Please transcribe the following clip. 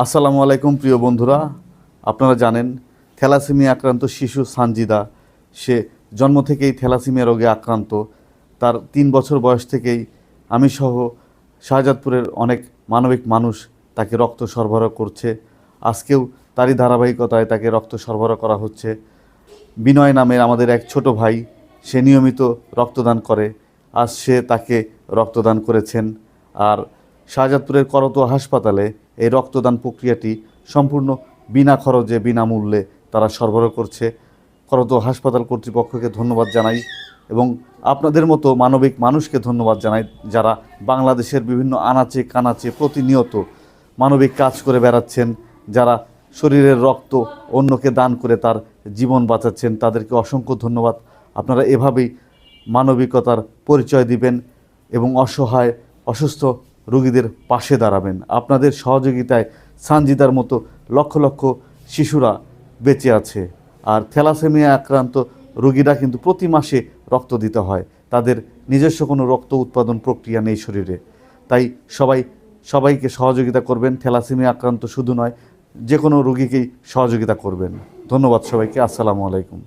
আসসালামু আলাইকুম প্রিয় বন্ধুরা, আপনারা জানেন থ্যালাসেমিয়া আক্রান্ত শিশু সানজিদা সে জন্ম থেকেই থ্যালাসেমিয়া রোগে আক্রান্ত। তার 3 বছর বয়স থেকেই আমি সহ শাহজাদপুরের অনেক মানবিক মানুষ তাকে রক্ত সরবরাহ করছে। আজকেও তারই ধারাবাহিকতায় তাকে রক্ত সরবরাহ করা হচ্ছে। বিনয় নামের আমাদের এক ছোট ভাই, সে নিয়মিত রক্তদান করে। আজ সে তাকে রক্তদান করেছেন। আর শাহজাদপুরের করতোয়া হাসপাতালে এই রক্তদান প্রক্রিয়াটি সম্পূর্ণ বিনা খরচে বিনামূল্যে তারা সরবরাহ করছে। করতোয়া হাসপাতাল কর্তৃপক্ষকে ধন্যবাদ জানাই এবং আপনাদের মতো মানবিক মানুষকে ধন্যবাদ জানাই যারা বাংলাদেশের বিভিন্ন আনাচে কানাচে প্রতিনিয়ত মানবিক কাজ করে বেড়াচ্ছেন, যারা শরীরের রক্ত অন্যকে দান করে তার জীবন বাঁচাচ্ছেন। তাদেরকে অসংখ্য ধন্যবাদ। আপনারা এভাবেই মানবিকতার পরিচয় দিবেন এবং অসহায় অসুস্থ রোগীদের পাশে দাঁড়াবেন। আপনাদের সহযোগিতায় সানজিদার মতো লক্ষ লক্ষ শিশুরা বেঁচে আছে। আর থ্যালাসেমিয়া আক্রান্ত রোগীরা কিন্তু প্রতি মাসে রক্ত দিতে হয়, তাদের নিজস্ব কোনো রক্ত উৎপাদন প্রক্রিয়া নেই শরীরে। তাই সবাইকে সহযোগিতা করবেন। থ্যালাসেমিয়া আক্রান্ত শুধু নয়, যে কোনো রোগীকেই সহযোগিতা করবেন। ধন্যবাদ সবাইকে। আসসালামু আলাইকুম।